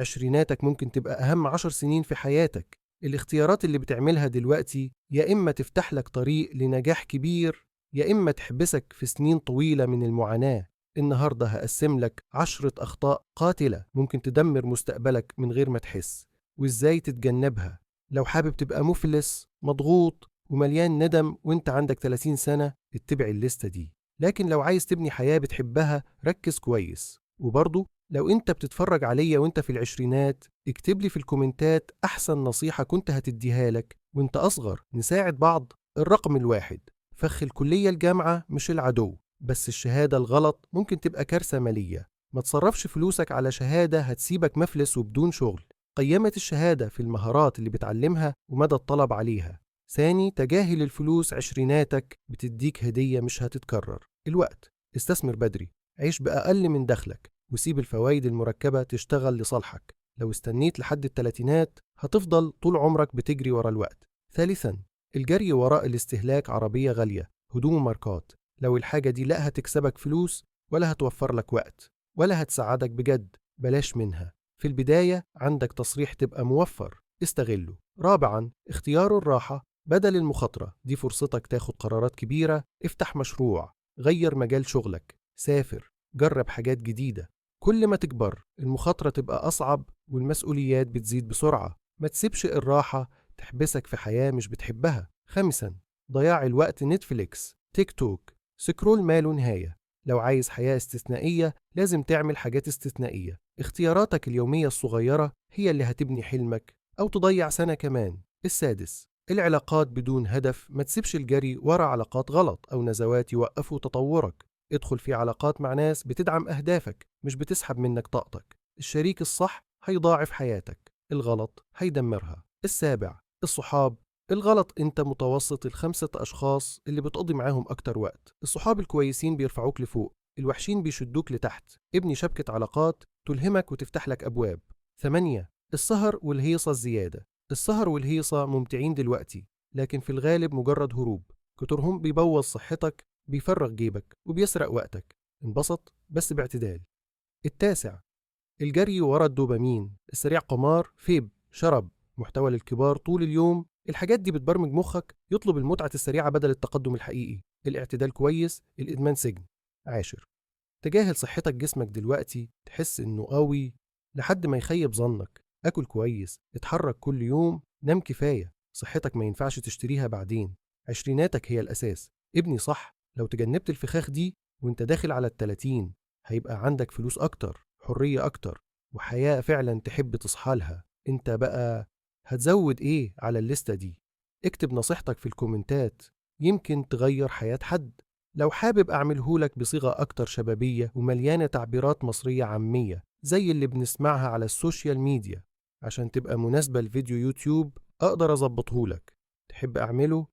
عشريناتك ممكن تبقى أهم 10 سنين في حياتك. الاختيارات اللي بتعملها دلوقتي يا إما تفتح لك طريق لنجاح كبير، يا إما تحبسك في سنين طويلة من المعاناة. النهاردة هقسم لك 10 أخطاء قاتلة ممكن تدمر مستقبلك من غير ما تحس، وإزاي تتجنبها. لو حابب تبقى مفلس مضغوط ومليان ندم وانت عندك 30 سنة، اتبع الليستة دي. لكن لو عايز تبني حياة بتحبها، ركز كويس. وبرضه لو انت بتتفرج عليا وانت في العشرينات، اكتب لي في الكومنتات أحسن نصيحة كنت هتديها لك وانت أصغر، نساعد بعض. الرقم الواحد: فخ الكلية الجامعة مش العدو، بس الشهادة الغلط ممكن تبقى كارثة مالية. ما تصرفش فلوسك على شهادة هتسيبك مفلس وبدون شغل. قيمت الشهادة في المهارات اللي بتعلمها ومدى الطلب عليها. ثاني، تجاهل الفلوس. عشريناتك بتديك هدية مش هتتكرر. الوقت: استثمر بدري، عيش بأقل من دخلك، وسيب الفوائد المركبة تشتغل لصالحك. لو استنيت لحد التلاتينات هتفضل طول عمرك بتجري ورا الوقت. ثالثا، الجري وراء الاستهلاك. عربية غالية، هدوم ماركات، لو الحاجة دي لا هتكسبك فلوس ولا هتوفر لك وقت ولا هتساعدك بجد، بلاش منها. في البداية عندك تصريح تبقى موفر، استغله. رابعا، اختيار الراحة بدل المخاطرة. دي فرصتك تاخد قرارات كبيرة. افتح مشروع، غير مجال شغلك، سافر، جرب حاجات جديدة. كل ما تكبر المخاطرة تبقى أصعب والمسؤوليات بتزيد بسرعة. ما تسيبش الراحة تحبسك في حياة مش بتحبها. خامسا، ضياع الوقت. نتفليكس، تيك توك، سكرول ما له نهاية. لو عايز حياة استثنائية لازم تعمل حاجات استثنائية. اختياراتك اليومية الصغيرة هي اللي هتبني حلمك، أو تضيع سنة كمان. السادس، العلاقات بدون هدف. ما تسيبش الجري ورا علاقات غلط أو نزوات يوقفوا تطورك. ادخل في علاقات مع ناس بتدعم أهدافك مش بتسحب منك طاقتك. الشريك الصح هيضاعف حياتك، الغلط هيدمرها. السابع، الصحاب. الغلط انت متوسط الخمسة أشخاص اللي بتقضي معاهم أكتر وقت. الصحاب الكويسين بيرفعوك لفوق، الوحشين بيشدوك لتحت. ابني شبكة علاقات تلهمك وتفتح لك أبواب. 8، السهر والهيصة الزيادة. السهر والهيصة ممتعين دلوقتي، لكن في الغالب مجرد هروب. كترهم بيبوظ صحتك، بيفرغ جيبك وبيسرق وقتك. انبسط بس باعتدال. التاسع، الجري ورا الدوبامين السريع. قمار، فيب، شرب، محتوى للكبار طول اليوم. الحاجات دي بتبرمج مخك يطلب المتعة السريعة بدل التقدم الحقيقي. الاعتدال كويس، الإدمان سجن. 10، تجاهل صحتك. جسمك دلوقتي تحس إنه قوي لحد ما يخيب ظنك. أكل كويس، اتحرك كل يوم، نام كفاية. صحتك ما ينفعش تشتريها بعدين. عشريناتك هي الأساس. ابني صح، لو تجنبت الفخاخ دي وانت داخل على 30 هيبقى عندك فلوس أكتر، حرية أكتر، وحياة فعلا تحب تصحى لها. انت بقى هتزود ايه على الليستة دي؟ اكتب نصيحتك في الكومنتات، يمكن تغير حياة حد. لو حابب أعملهولك بصيغة أكتر شبابية ومليانة تعبيرات مصرية عامية زي اللي بنسمعها على السوشيال ميديا عشان تبقى مناسبة لفيديو يوتيوب، أقدر أظبطهولك. تحب أعمله؟